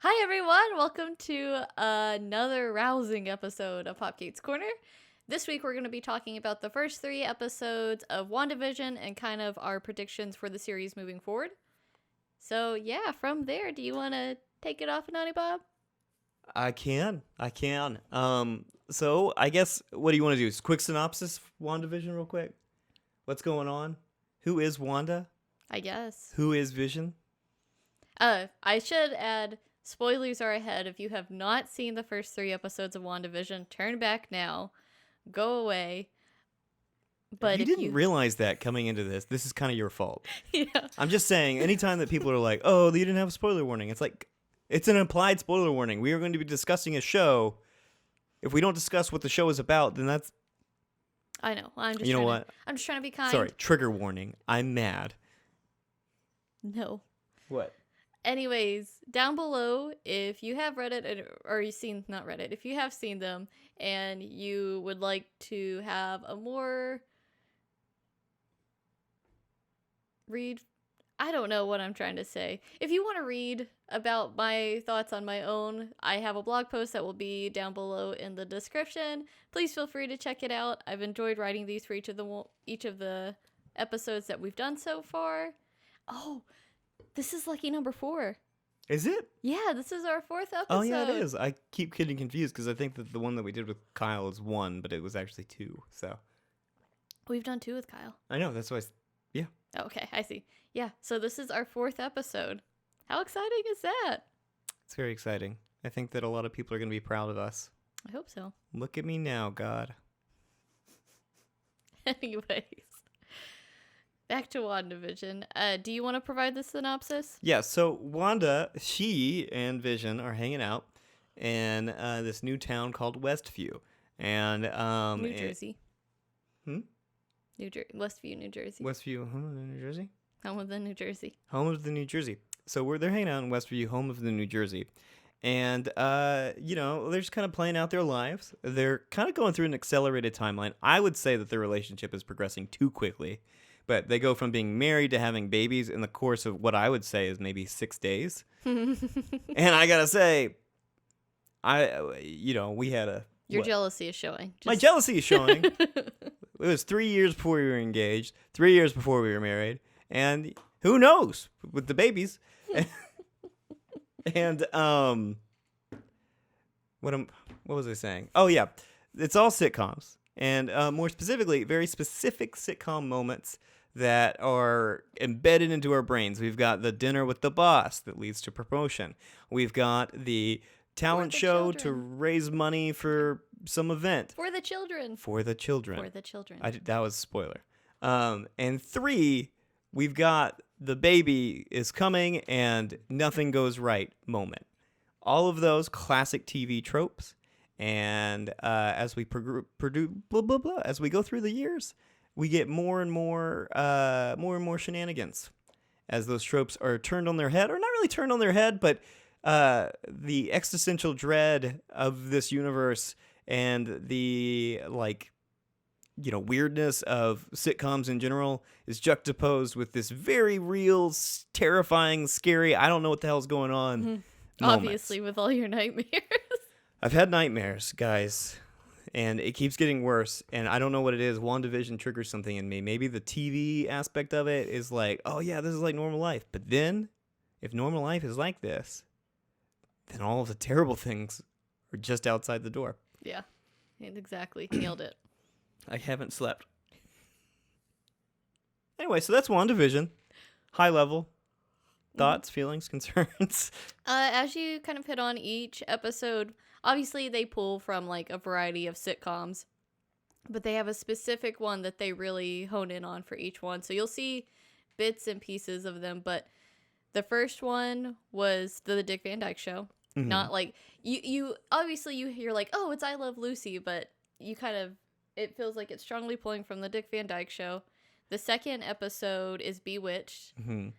Hi everyone, welcome to another rousing episode of Popkate's Corner. This week we're going to be talking about the first 3 episodes of WandaVision and kind of our predictions for the series moving forward. So yeah, from there, do you want to take it off, Anonybob? I can. So I guess what do you want to do? Just quick synopsis of WandaVision real quick. What's going on? Who is Wanda? I guess. Who is Vision? I should add, spoilers are ahead. If you have not seen the first 3 episodes of WandaVision, turn back now. Go away. But if you didn't realize that coming into this is kind of your fault. Yeah. I'm just saying, anytime that people are like, oh, you didn't have a spoiler warning, it's like, it's an implied spoiler warning. We are going to be discussing a show. If we don't discuss what the show is about, then that's... I know. I'm just trying to be kind. Sorry, trigger warning. I'm mad. No. What? Anyways, down below, if you have read it, or you've seen, not read it, if you have seen them and you would like to have a more I don't know what I'm trying to say. If you want to read about my thoughts on my own, I have a blog post that will be down below in the description. Please feel free to check it out. I've enjoyed writing these for each of the episodes that we've done so far. Oh, this is lucky number 4. Is it? Yeah, this is our 4th episode. Oh, yeah, it is. I keep getting confused because I think that the one that we did with Kyle is 1, but it was actually 2, so. We've done 2 with Kyle. I know, that's why, yeah. Okay, I see. Yeah, so this is our 4th episode. How exciting is that? It's very exciting. I think that a lot of people are going to be proud of us. I hope so. Look at me now, God. Anyways. Back to WandaVision. Do you want to provide the synopsis? Yeah, so Wanda, she and Vision are hanging out in this new town called Westview. And New Jersey. Westview, New Jersey. Westview, home of the New Jersey? Home of the New Jersey. Home of the New Jersey. So they're hanging out in Westview, home of the New Jersey. And, they're just kind of playing out their lives. They're kind of going through an accelerated timeline. I would say that their relationship is progressing too quickly. But they go from being married to having babies in the course of what I would say is maybe 6 days. And I gotta say, we had a... Your jealousy is showing. My jealousy is showing. It was 3 years before we were engaged, 3 years before we were married, and who knows with the babies. And what was I saying? Oh yeah, it's all sitcoms, and more specifically, very specific sitcom moments that are embedded into our brains. We've got the dinner with the boss that leads to promotion. We've got the talent show to raise money for some event. For the children. That was a spoiler. And 3, we've got the baby is coming and nothing goes right moment. All of those classic TV tropes. And as we as we go through the years, we get more and more shenanigans as those tropes are turned on their head, or not really turned on their head, but the existential dread of this universe and the weirdness of sitcoms in general is juxtaposed with this very real, terrifying, scary, I don't know what the hell's going on. Mm-hmm. Obviously, with all your nightmares. I've had nightmares, guys, and it keeps getting worse, and I don't know what it is. WandaVision triggers something in me. Maybe the TV aspect of it is like, oh yeah, this is like normal life. But then, if normal life is like this, then all of the terrible things are just outside the door. Yeah, exactly. Nailed it. I haven't slept. Anyway, so that's WandaVision. High level. Thoughts, feelings, concerns? As you kind of hit on each episode, obviously they pull from like a variety of sitcoms, but they have a specific one that they really hone in on for each one. So you'll see bits and pieces of them, but the first one was the Dick Van Dyke Show. Mm-hmm. Not like you obviously you hear like, oh, it's I Love Lucy, but you kind of, it feels like it's strongly pulling from the Dick Van Dyke Show. The second episode is Bewitched. Mm-hmm.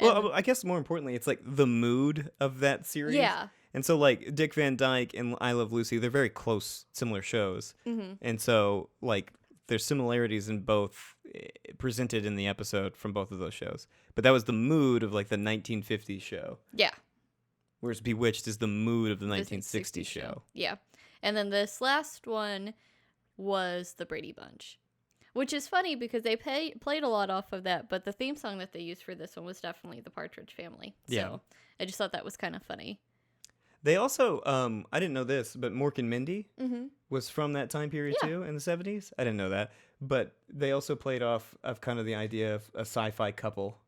Well, I guess more importantly, it's like the mood of that series. Yeah. And so like Dick Van Dyke and I Love Lucy, they're very close, similar shows. Mm-hmm. And so like there's similarities in both presented in the episode from both of those shows. But that was the mood of like the 1950s show. Yeah. Whereas Bewitched is the mood of the 1960s 1960s show. Yeah. And then this last one was the Brady Bunch, which is funny because they played a lot off of that, but the theme song that they used for this one was definitely the Partridge Family. Yeah. So I just thought that was kind of funny. They also, I didn't know this, but Mork and Mindy Mm-hmm. was from that time period Yeah. too, in the 70s. I didn't know that. But they also played off of kind of the idea of a sci-fi couple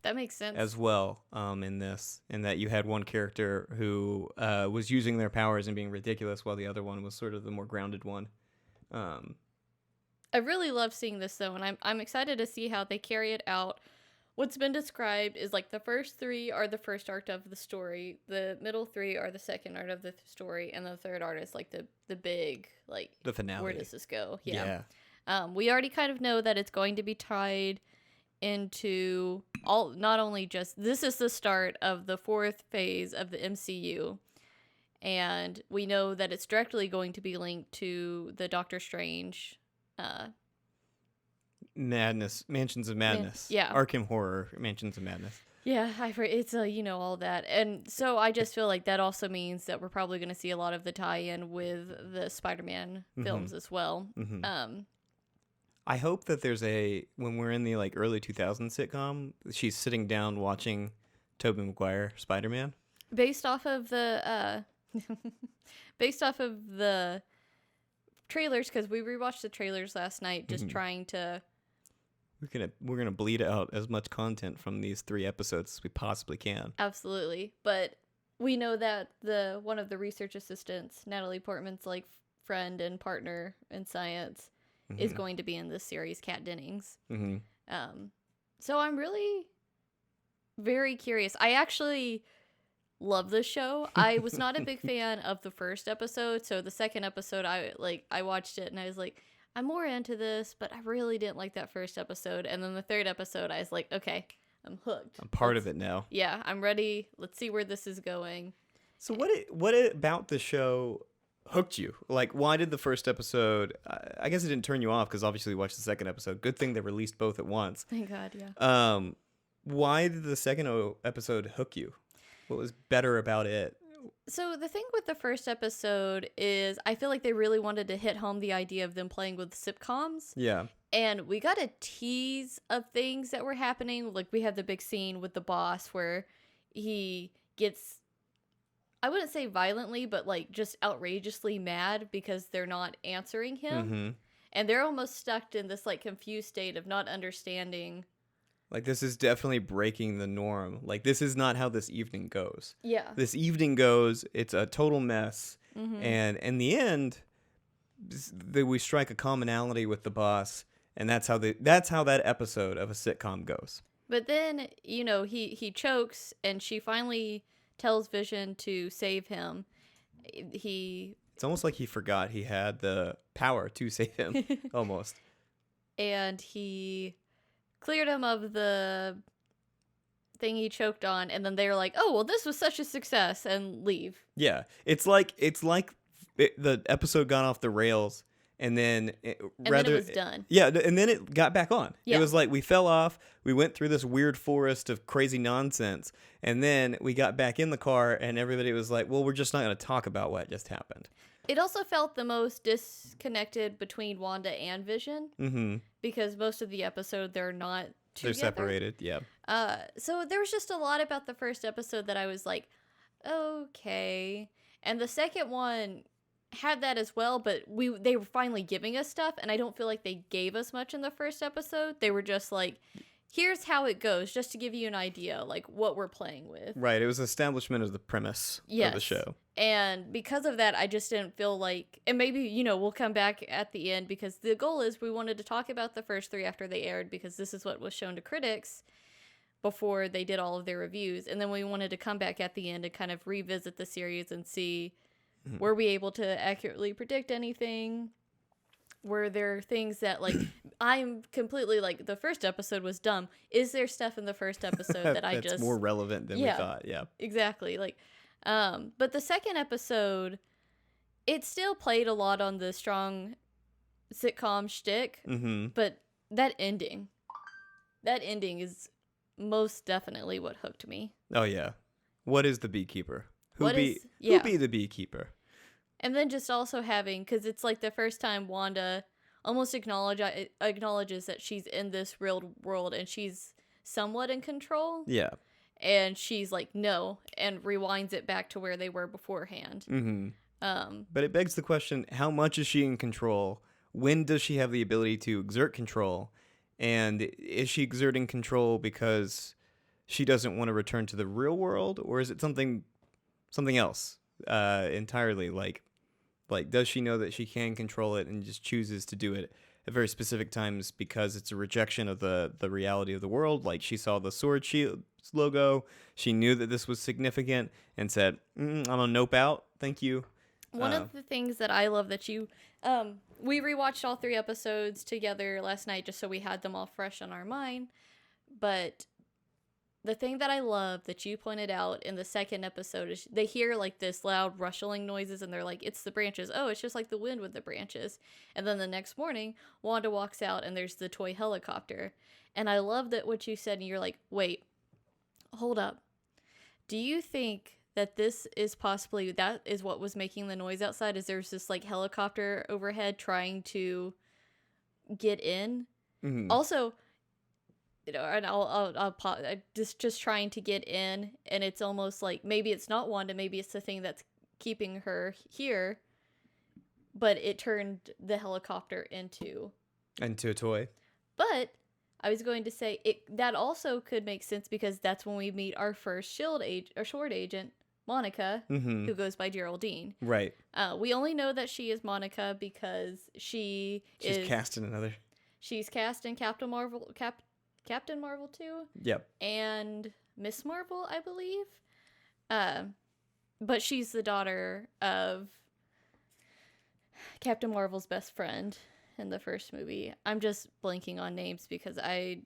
That makes sense. as well in this, in that you had one character who was using their powers and being ridiculous, while the other one was sort of the more grounded one. I really love seeing this though, and I'm excited to see how they carry it out. What's been described is like the first 3 are the first arc of the story, the middle 3 are the second arc of the story, and the third arc is like the big, like, The finale. where does this go? Yeah. We already kind of know that it's going to be tied into not only just, this is the start of the 4th phase of the MCU, and we know that it's directly going to be linked to the Doctor Strange Madness, Mansions of Madness. yeah. Arkham Horror, Mansions of Madness. Yeah, it's all that. And so I just feel like that also means that we're probably going to see a lot of the tie-in with the Spider-Man films as well. Mm-hmm. I hope that there's when we're in the like early 2000s sitcom, she's sitting down watching Tobey Maguire Spider-Man. Based off of the trailers, because we rewatched the trailers last night, just trying to. We're gonna bleed out as much content from these 3 episodes as we possibly can. Absolutely, but we know that one of the research assistants, Natalie Portman's like friend and partner in science, is going to be in this series, Kat Dennings. So I'm really very curious. I actually love this show. I was not a big fan of the first episode, so the second episode I watched it and I was like, I'm more into this, but I really didn't like that first episode. And then the third episode, I was like, okay, I'm hooked. I'm part of it now. Yeah, I'm ready. Let's see where this is going. So what about the show hooked you? Like, why did the first episode, I guess it didn't turn you off because obviously you watched the second episode. Good thing they released both at once. Thank God, yeah. Why did the second episode hook you? What was better about it? So the thing with the first episode is I feel like they really wanted to hit home the idea of them playing with sitcoms. Yeah. And we got a tease of things that were happening. Like we had the big scene with the boss where he gets, I wouldn't say violently, but like just outrageously mad because they're not answering him. And they're almost stuck in this like confused state of not understanding. Like, this is definitely breaking the norm. Like, this is not how this evening goes. Yeah. This evening goes, it's a total mess. And in the end, we strike a commonality with the boss. And that's how that episode of a sitcom goes. But then, he chokes and she finally tells Vision to save him. It's almost like he forgot he had the power to save him. Almost. And he cleared him of the thing he choked on, and then they were like, "Oh, well, this was such a success," and leave. Yeah, it's like the episode got off the rails, and then then it was done. Yeah, and then it got back on. Yeah. It was like we fell off, we went through this weird forest of crazy nonsense, and then we got back in the car, and everybody was like, "Well, we're just not going to talk about what just happened." It also felt the most disconnected between Wanda and Vision, because most of the episode they're not together. They're separated, yeah. So there was just a lot about the first episode that I was like, okay. And the second one had that as well, but they were finally giving us stuff, and I don't feel like they gave us much in the first episode. They were just like, here's how it goes, just to give you an idea, like what we're playing with. Right, it was establishment of the premise of the show. And because of that, I just didn't feel like, and maybe, we'll come back at the end, because the goal is we wanted to talk about the first 3 after they aired, because this is what was shown to critics before they did all of their reviews. And then we wanted to come back at the end and kind of revisit the series and see, were we able to accurately predict anything? Were there things that, like, I'm completely, like, the first episode was dumb. Is there stuff in the first episode that I just... That's more relevant than we thought, yeah. Exactly, like... but the second episode, it still played a lot on the strong sitcom shtick, but that ending is most definitely what hooked me. Oh, yeah. What is the beekeeper? Who be the beekeeper? And then just also having, because it's like the first time Wanda almost acknowledges that she's in this real world and she's somewhat in control. Yeah. And she's like, no, and rewinds it back to where they were beforehand. But it begs the question, how much is she in control? When does she have the ability to exert control? And is she exerting control because she doesn't want to return to the real world? Or is it something else entirely? Like, does she know that she can control it and just chooses to do it at very specific times because it's a rejection of the reality of the world? Like, she saw the Sword Shield logo, she knew that this was significant and said, I'm gonna nope out, thank you. One of the things that I love that you we rewatched all 3 episodes together last night just so we had them all fresh on our mind, but the thing that I love that you pointed out in the second episode is they hear like this loud rustling noises and they're like, it's the branches. Oh, it's just like the wind with the branches. And then the next morning, Wanda walks out and there's the toy helicopter. And I love that what you said, and you're like, wait, hold up. Do you think that this is possibly, that is what was making the noise outside, is there's this like helicopter overhead trying to get in? Also, you know, and I'll just trying to get in, and it's almost like maybe it's not Wanda, maybe it's the thing that's keeping her here, but it turned the helicopter into a toy. But I was going to say that also could make sense because that's when we meet our first SWORD agent, Monica, who goes by Geraldine. Right. We only know that she is Monica because she's cast in another. She's cast in Captain Marvel 2. Yep. And Miss Marvel, I believe. But she's the daughter of Captain Marvel's best friend in the first movie. I'm just blanking on names because I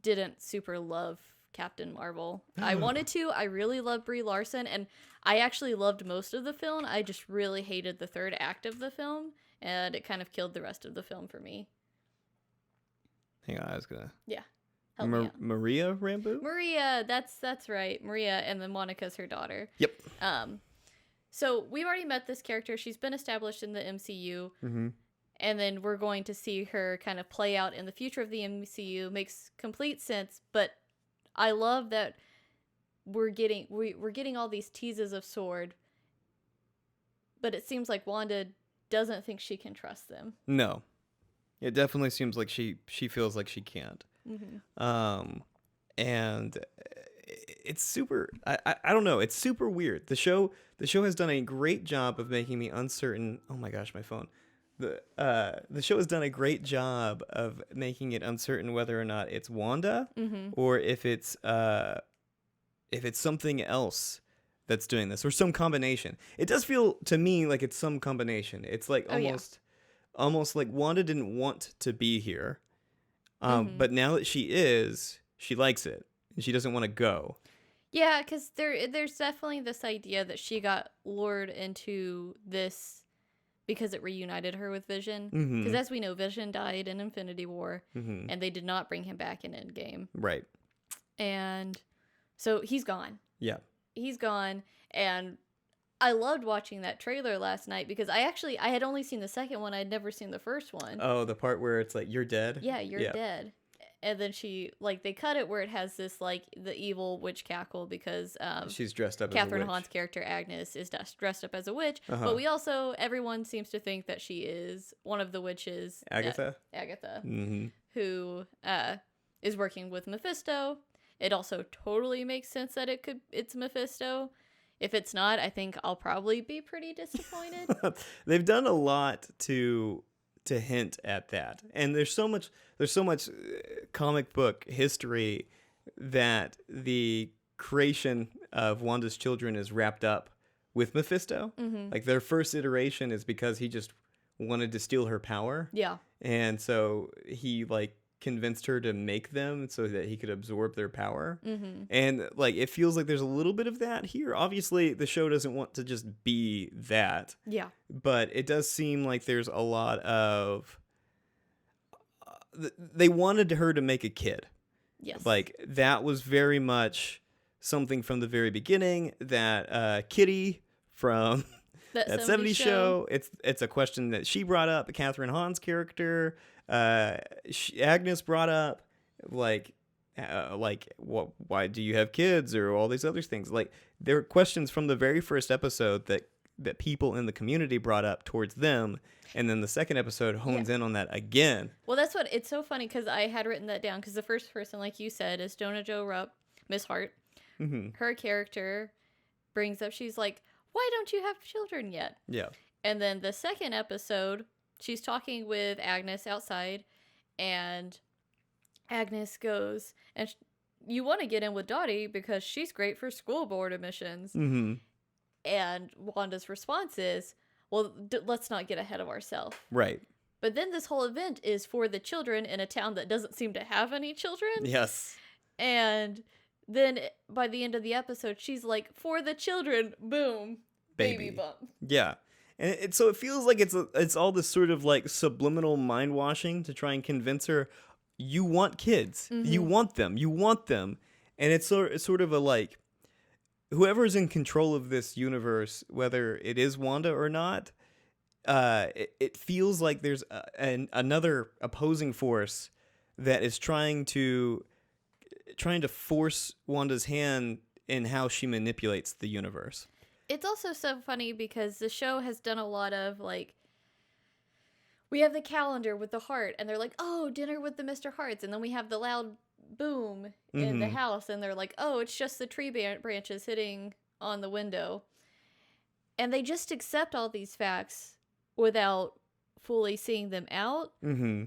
didn't super love Captain Marvel. I wanted to. I really loved Brie Larson, and I actually loved most of the film. I just really hated the third act of the film, and it kind of killed the rest of the film for me. Hang on, I was gonna... Yeah. Maria Rambeau? Maria, that's right. Maria, and then Monica's her daughter. Yep. So we've already met this character. She's been established in the MCU. And then we're going to see her kind of play out in the future of the MCU. Makes complete sense, but I love that we're getting all these teases of SWORD, but it seems like Wanda doesn't think she can trust them. No. It definitely seems like she feels like she can't. And it's super, I don't know, it's super weird. The show has done a great job of making me uncertain. Oh my gosh, my phone. The show has done a great job of making it uncertain whether or not it's Wanda or if it's something else that's doing this, or some combination. It does feel to me like it's some combination. It's like almost like Wanda didn't want to be here, but now that she is, she likes it and she doesn't want to go. Yeah, because there's definitely this idea that she got lured into this because it reunited her with Vision. Because as we know, Vision died in Infinity War, and they did not bring him back in Endgame. Right. And so he's gone. Yeah. He's gone, and I loved watching that trailer last night because I had only seen the second one. I'd never seen the first one. Oh, the part where it's like, you're dead? Yeah, you're dead. And then they cut it where it has this, like, the evil witch cackle because she's dressed up Catherine as a witch. Hahn's character, Agnes, is dressed up as a witch. But we also, everyone seems to think that she is one of the witches. Agatha? Agatha. Who is working with Mephisto. It also totally makes sense that it's Mephisto. If it's not, I think I'll probably be pretty disappointed. They've done a lot to hint at that, and there's so much comic book history that the creation of Wanda's children is wrapped up with Mephisto. Like their first iteration is because he just wanted to steal her power. Yeah, and so he like convinced her to make them so that he could absorb their power. And like it feels like there's a little bit of that here. Obviously the show doesn't want to just be that, but it does seem like there's a lot of they wanted her to make a kid. Yes, like that was very much something from the very beginning that Kitty from That that 70s 70s show. It's a question that she brought up. Catherine Hahn's character, Agnes brought up, like what? Why do you have kids, or all these other things? Like there are questions from the very first episode that people in the community brought up towards them, and then the second episode hones in on that again. Well, that's what it's so funny because I had written that down because the first person, like you said, is Jonah Jo Rupp, Miss Hart. Mm-hmm. Her character brings up, she's like, why don't you have children yet? Yeah. And then the second episode, she's talking with Agnes outside, and Agnes goes, and you want to get in with Dottie because she's great for school board admissions. Mm-hmm. And Wanda's response is, well, let's not get ahead of ourselves. Right. But then this whole event is for the children in a town that doesn't seem to have any children. Yes. And then by the end of the episode, she's like, for the children, boom, baby bump. Yeah. And so it feels like it's all this sort of like subliminal mind washing to try and convince her, you want kids. Mm-hmm. You want them. And it's sort of a like, whoever's in control of this universe, whether it is Wanda or not, it feels like there's another opposing force that is trying to force Wanda's hand in how she manipulates the universe. It's also so funny because the show has done a lot of like, we have the calendar with the heart, and they're like, oh, dinner with the Mr. Hearts, and then we have the loud boom in the house, and they're like, oh, it's just the tree branches hitting on the window. And they just accept all these facts without fully seeing them out. Mm-hmm.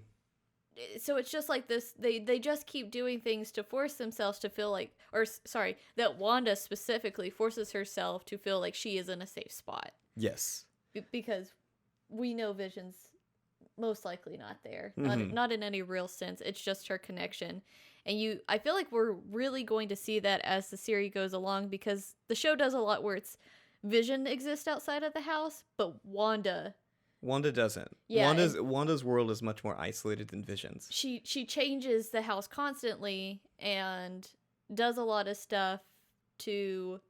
So it's just like this, they just keep doing things to force themselves to feel like, that Wanda specifically forces herself to feel like she is in a safe spot. Yes. Because we know Vision's most likely not there. Mm-hmm. Not in any real sense. It's just her connection. And I feel like we're really going to see that as the series goes along, because the show does a lot where it's Vision exists outside of the house, but Wanda doesn't. Yeah, Wanda's world is much more isolated than Vision's. She changes the house constantly and does a lot of stuff to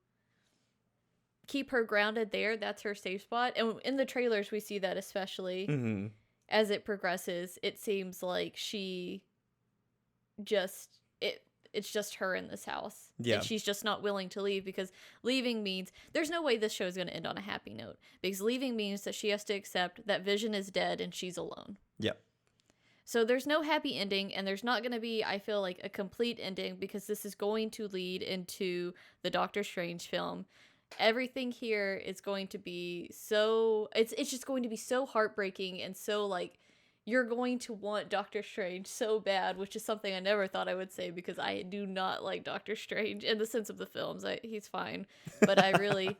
keep her grounded there. That's her safe spot. And in the trailers, we see that especially. Mm-hmm. As it progresses, it seems like she just it's just her in this house. Yeah. And she's just not willing to leave, because leaving means there's no way this show is going to end on a happy note, because leaving means that she has to accept that Vision is dead and she's alone. Yep. So there's no happy ending, and there's not going to be, I feel like, a complete ending, because this is going to lead into the Doctor Strange film. Everything here is going to be so, it's just going to be so heartbreaking, and so like, you're going to want Doctor Strange so bad, which is something I never thought I would say, because I do not like Doctor Strange in the sense of the films. He's fine, but I really,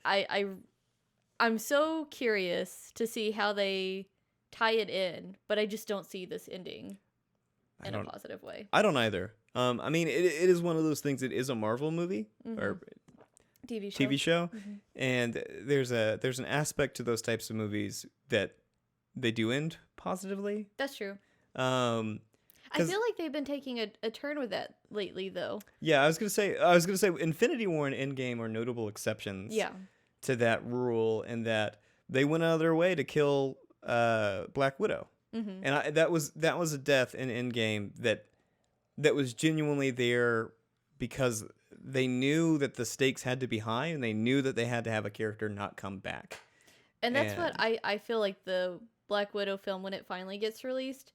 I'm so curious to see how they tie it in, but I just don't see this ending in a positive way. I don't either. I mean, it is one of those things. It is a Marvel movie or TV show, and there's an aspect to those types of movies that they do end positively. That's true. I feel like they've been taking a turn with that lately, though. Yeah, I was gonna say Infinity War and Endgame are notable exceptions. Yeah. To that rule, and that they went out of their way to kill Black Widow, and that was a death in Endgame that was genuinely there because they knew that the stakes had to be high, and they knew that they had to have a character not come back. And that's what I feel like the Black Widow film, when it finally gets released,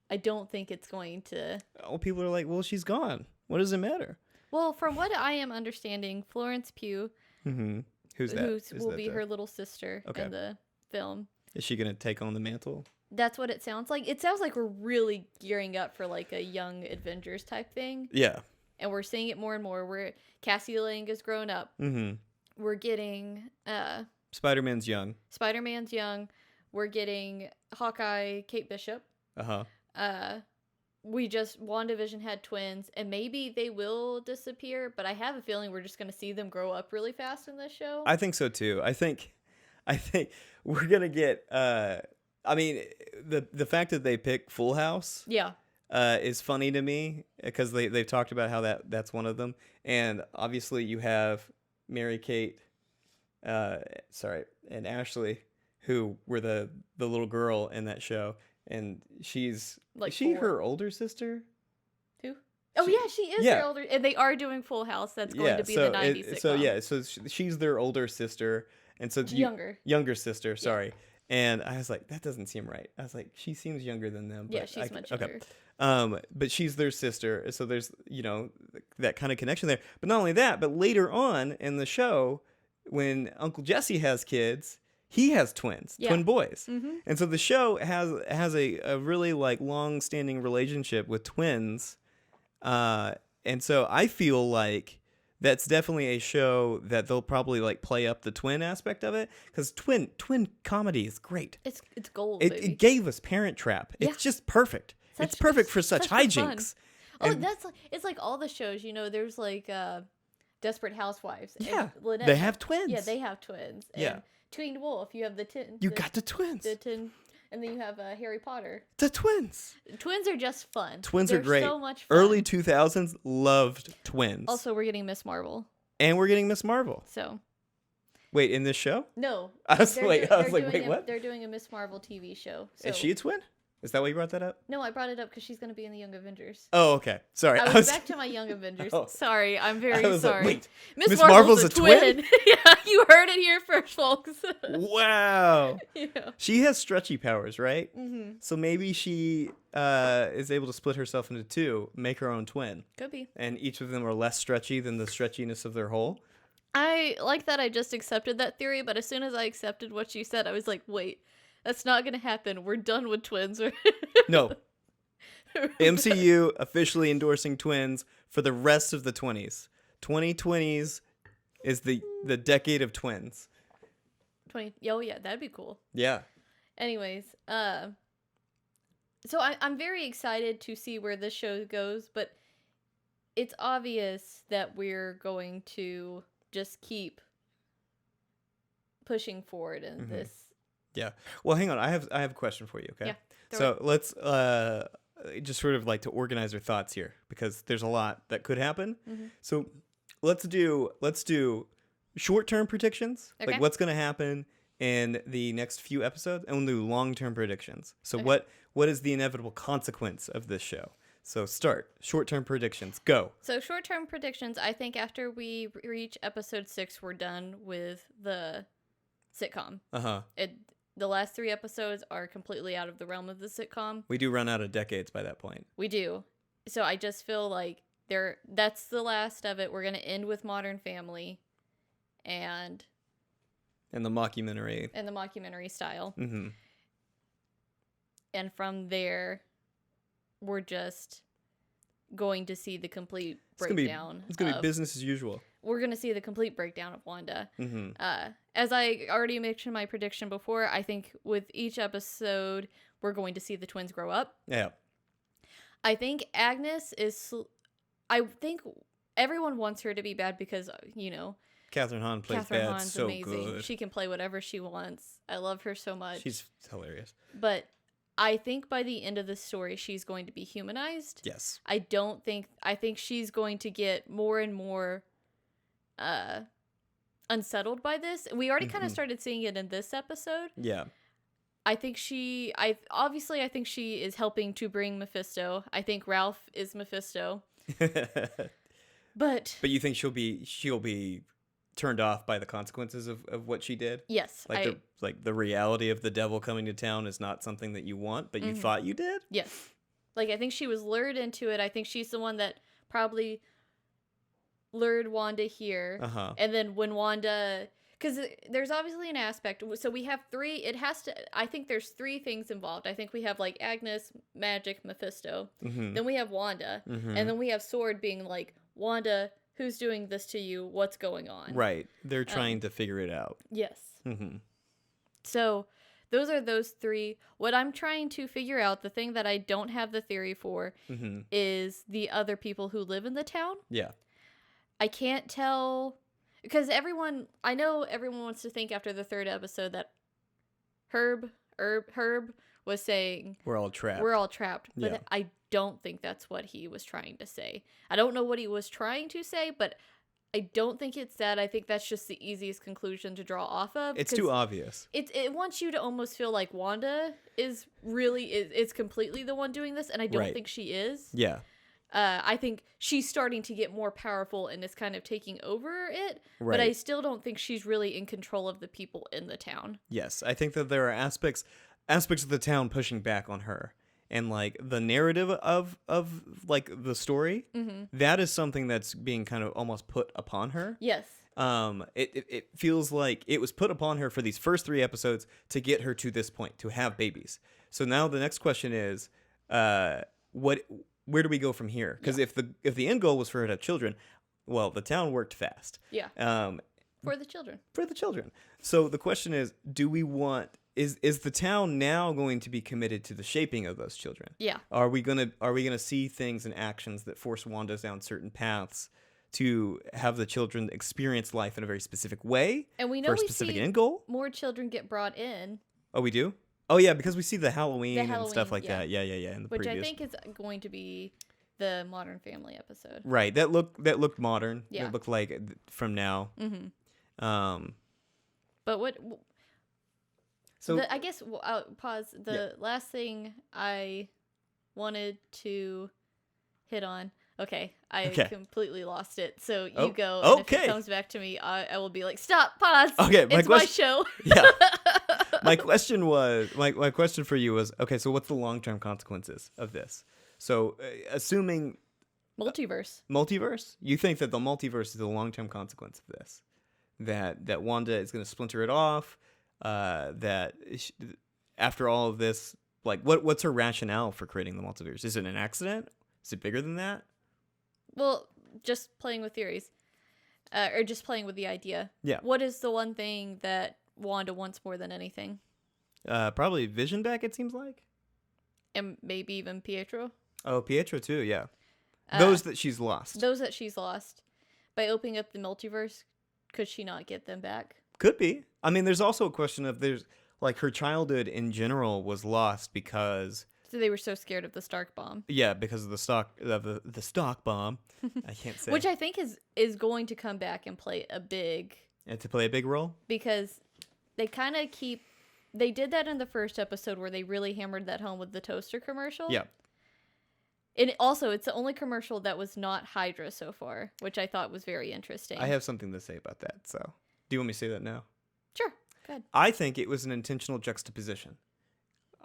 I don't think it's going to... Oh, people are like, well, she's gone. What does it matter? Well, from what I am understanding, Florence Pugh, who's that? Who will be her little sister in the film. Is she going to take on the mantle? That's what it sounds like. It sounds like we're really gearing up for like a Young Avengers type thing. Yeah. And we're seeing it more and more, where Cassie Lang has grown up. We're getting... Spider-Man's young. We're getting Hawkeye, Kate Bishop. WandaVision had twins, and maybe they will disappear, but I have a feeling we're just going to see them grow up really fast in this show. I think so too. I think we're going to get I mean, the fact that they pick Full House. Yeah. is funny to me because they've talked about how that's one of them. And obviously you have Mary Kate, and Ashley, who were the little girl in that show, and she's Like is she 4. her older sister? Who? Oh yeah, she is their older, and they are doing Full House. That's going to be the '90s sitcom. So she's their older sister, and so younger sister. Sorry. Yeah. And I was like, that doesn't seem right. I was like, she seems younger than them. But yeah, she's much younger. But she's their sister, so there's that kind of connection there. But not only that, but later on in the show, when Uncle Jesse has kids, he has twin boys, and so the show has a really like long-standing relationship with twins, and so I feel like that's definitely a show that they'll probably like play up the twin aspect of it, because twin comedy is great. It's gold. It gave us Parent Trap. Yeah. It's just perfect. It's perfect for such hijinks. It's like all the shows. There's like Desperate Housewives. Yeah, Lynette, they have twins. Yeah, they have twins. Yeah. And Tween Wolf, you have the tin. You got the twins. And then you have Harry Potter. The twins. Twins are just fun. Twins are great. So much fun. Early 2000s loved twins. Also, we're getting Miss Marvel. And we're getting Miss Marvel. So. Wait, in this show? No. I was like, wait, what? They're doing a Miss Marvel TV show. So. Is she a twin? Is that why you brought that up? No, I brought it up because she's going to be in the Young Avengers. Oh, okay. Sorry. I was back to my Young Avengers. Oh. Sorry, I'm very sorry. Like, wait, Miss Marvel's a twin? Yeah, you heard it here first, folks. Wow. Yeah. She has stretchy powers, right? Mm-hmm. So maybe she is able to split herself into two, make her own twin. Could be. And each of them are less stretchy than the stretchiness of their whole. I like that I just accepted that theory, but as soon as I accepted what she said, I was like, wait. That's not going to happen. We're done with twins. No. MCU officially endorsing twins for the rest of the 20s. 2020s is the decade of twins. Oh, yeah, that'd be cool. Yeah. Anyways, so I'm very excited to see where this show goes, but it's obvious that we're going to just keep pushing forward in this. Yeah. Well, hang on. I have a question for you. Okay. Yeah. So let's just sort of like to organize our thoughts here, because there's a lot that could happen. Mm-hmm. So let's do short-term predictions, like what's going to happen in the next few episodes, and we'll do long-term predictions. So what is the inevitable consequence of this show? So start short-term predictions. Go. So short-term predictions. I think after we reach episode 6, we're done with the sitcom. The last 3 episodes are completely out of the realm of the sitcom. We do run out of decades by that point. We do. So I just feel like that's the last of it. We're going to end with Modern Family and the mockumentary. And the mockumentary style. Mm-hmm. And from there, we're just going to see the complete breakdown. It's going to be business as usual. We're going to see the complete breakdown of Wanda. Mm-hmm. As I already mentioned my prediction before, I think with each episode, we're going to see the twins grow up. Yeah. I think Agnes is... I think everyone wants her to be bad because, Catherine Hahn plays Catherine bad Hahn's so amazing. good. She can play whatever she wants. I love her so much. She's hilarious. But I think by the end of the story, she's going to be humanized. Yes. I think she's going to get more and more unsettled by this. We already kind of started seeing it in this episode. Yeah. I think she is helping to bring Mephisto. I think Ralph is Mephisto. But you think she'll be turned off by the consequences of what she did? Yes. The reality of the devil coming to town is not something that you want, but you thought you did? Yes. I think she was lured into it. I think she's the one that probably lured Wanda here. And then when Wanda... Because there's obviously an aspect. So we have 3... I think there's 3 things involved. I think we have, Agnes, Magic, Mephisto. Mm-hmm. Then we have Wanda. Mm-hmm. And then we have Sword being like, Wanda, who's doing this to you? What's going on? Right. They're trying to figure it out. Yes. Mm-hmm. So those are those 3. What I'm trying to figure out, the thing that I don't have the theory for, is the other people who live in the town. Yeah. I can't tell... Because I know everyone wants to think after the 3rd episode that Herb was saying we're all trapped. But I don't think that's what he was trying to say. I don't know what he was trying to say, but I don't think it's that. I think that's just the easiest conclusion to draw off of. It's too obvious. It wants you to almost feel like Wanda is completely the one doing this, and I don't think she is. Yeah. I think she's starting to get more powerful and is kind of taking over it, right. but I still don't think she's really in control of the people in the town. Yes, I think that there are aspects of the town pushing back on her. And, like, the narrative of like, the story, that is something that's being kind of almost put upon her. Yes. It feels like it was put upon her for these first 3 episodes to get her to this point, to have babies. So now the next question is, where do we go from here? Because if the end goal was for her to have children, well, the town worked fast. Yeah. For the children. For the children. So the question is, do we want... Is the town now going to be committed to the shaping of those children? Yeah. Are we gonna see things and actions that force Wanda down certain paths to have the children experience life in a very specific way? And we know for a specific end goal? More children get brought in. Oh, we do? Oh yeah, because we see the Halloween and stuff like that. Yeah. In the Which previous. I think is going to be the Modern Family episode. Right. That looked modern. Yeah. It looked like from now. Mm-hmm. But what? So I guess I'll pause. The last thing I wanted to hit on. Okay, I completely lost it. So you go. And if it comes back to me, I will be like, stop, pause. Okay, it's my show. Yeah. My question for you was, okay, so what's the long-term consequences of this? So assuming multiverse, you think that the multiverse is the long-term consequence of this? That Wanda is going to splinter it off? That after all of this, like, what's her rationale for creating the multiverse? Is it an accident? Is it bigger than that? Well, just playing with theories, or just playing with the idea. Yeah. What is the one thing that Wanda wants more than anything? Probably Vision back, it seems like. And maybe even Pietro. Oh, Pietro too, yeah. Those that she's lost. By opening up the multiverse, could she not get them back? Could be. I mean, there's also a question of her childhood in general was lost because... So they were so scared of the Stark bomb. Yeah, because of the Stark bomb. I can't say. Which I think is going to come back and play a big... And to play a big role? Because they kind of keep... They did that in the first episode where they really hammered that home with the toaster commercial. Yeah. And also, it's the only commercial that was not Hydra so far, which I thought was very interesting. I have something to say about that, so... Do you want me to say that now? Sure, go ahead. I think it was an intentional juxtaposition.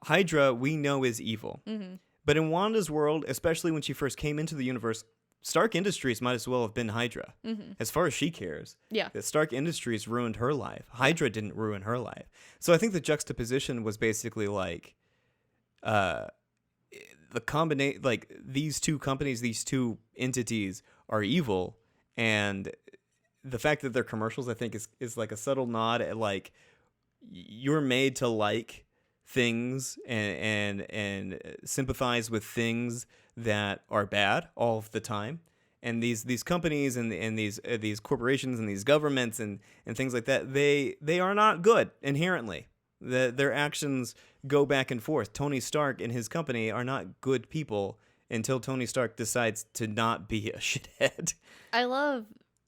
Hydra, we know, is evil. Mm-hmm. But in Wanda's world, especially when she first came into the universe, Stark Industries might as well have been Hydra. Mm-hmm. As far as she cares. Yeah. That Stark Industries ruined her life. Hydra didn't ruin her life. So I think the juxtaposition was basically like... the combination, like, these two companies, these two entities are evil, and... The fact that they're commercials, I think, is like a subtle nod at, like, you're made to like things and sympathize with things that are bad all of the time. And these companies and these corporations and these governments and things like that, they are not good inherently. Their actions go back and forth. Tony Stark and his company are not good people until Tony Stark decides to not be a shithead. I love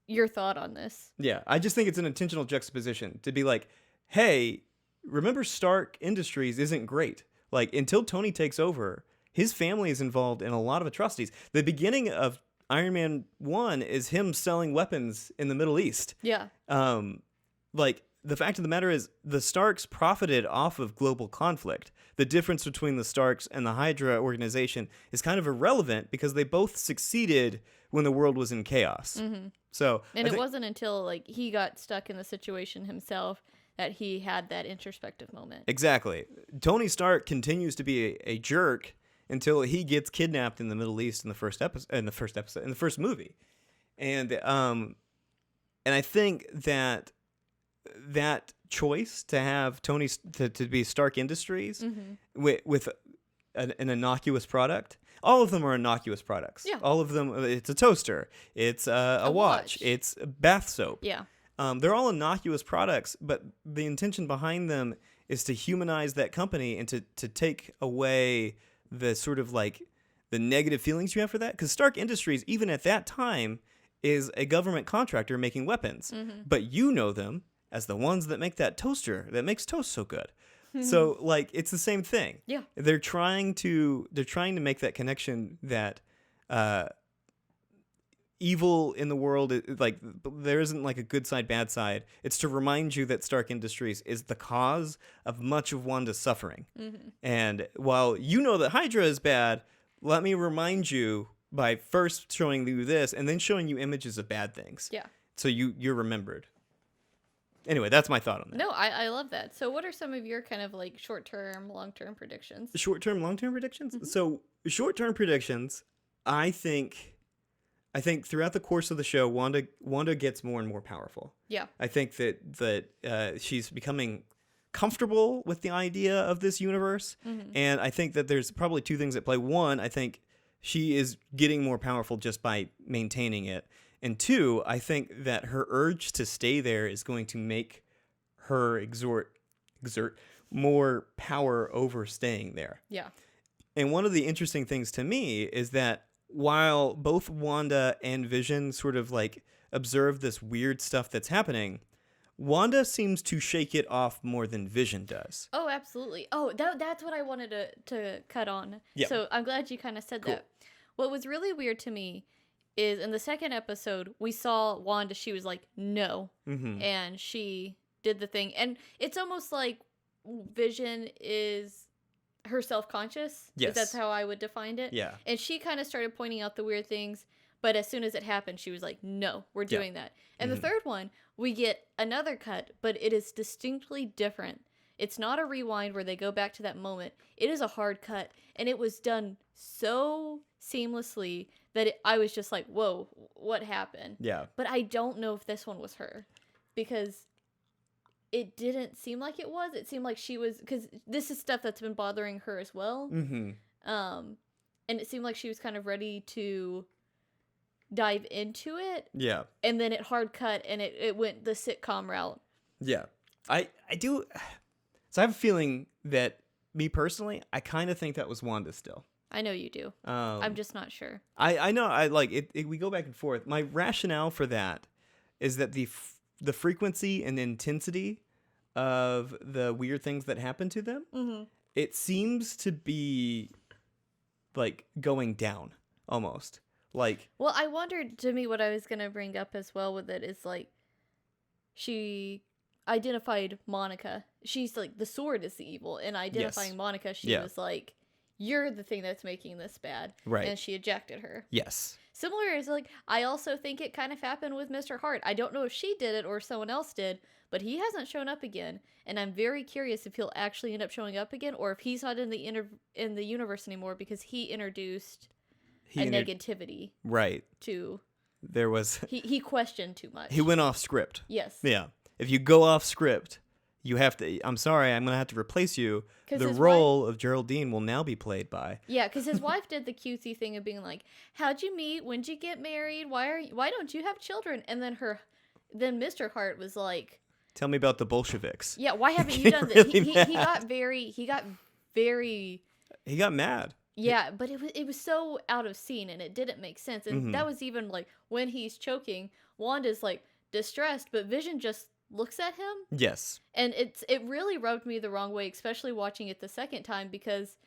your thought on this. Yeah, I just think it's an intentional juxtaposition to be like, hey, remember Stark Industries isn't great. Like, until Tony takes over, his family is involved in a lot of atrocities. The beginning of Iron Man 1 is him selling weapons in the Middle East. Yeah. Like, the fact of the matter is, the Starks profited off of global conflict. The difference between the Starks and the Hydra organization is kind of irrelevant because they both succeeded when the world was in chaos. Mm-hmm. So, and it wasn't until, like, he got stuck in the situation himself that he had that introspective moment. Exactly. Tony Stark continues to be a jerk until he gets kidnapped in the Middle East in the first movie. And I think that choice to have Tony to be Stark Industries mm-hmm. with an innocuous product. All of them are innocuous products. Yeah. All of them. It's a toaster. It's a watch. It's bath soap. Yeah. They're all innocuous products, but the intention behind them is to humanize that company and to take away the sort of like the negative feelings you have for that. Because Stark Industries, even at that time, is a government contractor making weapons. But you know them as the ones that make that toaster that makes toast so good. So like it's the same thing. Yeah. They're trying to make that connection that evil in the world, like there isn't like a good side, bad side. It's to remind you that Stark Industries is the cause of much of Wanda's suffering. And while you know that Hydra is bad, let me remind you by first showing you this and then showing you images of bad things. Yeah. So you're remembered. Anyway, that's my thought on that. No, I love that. So what are some of your kind of like short-term, long-term predictions? Short-term, long-term predictions? So short-term predictions, I think throughout the course of the show, Wanda gets more and more powerful. Yeah. I think that she's becoming comfortable with the idea of this universe. And I think that there's probably two things at play. One, I think she is getting more powerful just by maintaining it. And two, I think that her urge to stay there is going to make her exert more power over staying there. Yeah. And one of the interesting things to me is that while both Wanda and Vision sort of like observe this weird stuff that's happening, Wanda seems to shake it off more than Vision does. Oh, absolutely. Oh, that's what I wanted to cut on. Yeah. So I'm glad you kind of said that. What was really weird to me is in the second episode, we saw Wanda, she was like, no. And she did the thing. And it's almost like Vision is her self-conscious. Yes. That's how I would define it. Yeah. And she kind of started pointing out the weird things. But as soon as it happened, she was like, no, we're doing that. And the third one, we get another cut, but it is distinctly different. It's not a rewind where they go back to that moment. It is a hard cut. And it was done so seamlessly that I was just like, whoa, what happened? Yeah. But I don't know if this one was her. Because it didn't seem like it was. It seemed like she was, because this is stuff that's been bothering her as well. And it seemed like she was kind of ready to dive into it. Yeah. And then it hard cut and it went the sitcom route. Yeah. I do. So I have a feeling that me personally, I kind of think that was Wanda still. I know you do. I'm just not sure. I know. I like it. We go back and forth. My rationale for that is that the frequency and intensity of the weird things that happen to them, it seems to be like going down almost. Like, well, I wondered, to me, what I was going to bring up as well with it is like she identified Monica. She's like, the sword is the evil, and identifying Monica, she was like, you're the thing that's making this bad. Right. And she ejected her. Yes. Similar is like, I also think it kind of happened with Mr. Hart. I don't know if she did it or someone else did, but he hasn't shown up again. And I'm very curious if he'll actually end up showing up again or if he's not in the universe anymore because he introduced negativity. Right. To. There was. He questioned too much. He went off script. Yes. Yeah. If you go off script, you have to. I'm sorry, I'm going to have to replace you. The role of Geraldine will now be played by. Yeah, because his wife did the cutesy thing of being like, "How'd you meet? When'd you get married? Why don't you have children?" And then Mr. Hart was like, "Tell me about the Bolsheviks." Yeah, why haven't you done this? Really he got very. He got mad. Yeah, but it was so out of scene and it didn't make sense. And that was even like when he's choking, Wanda's like distressed, but Vision just looks at him. Yes. And it really rubbed me the wrong way, especially watching it the second time because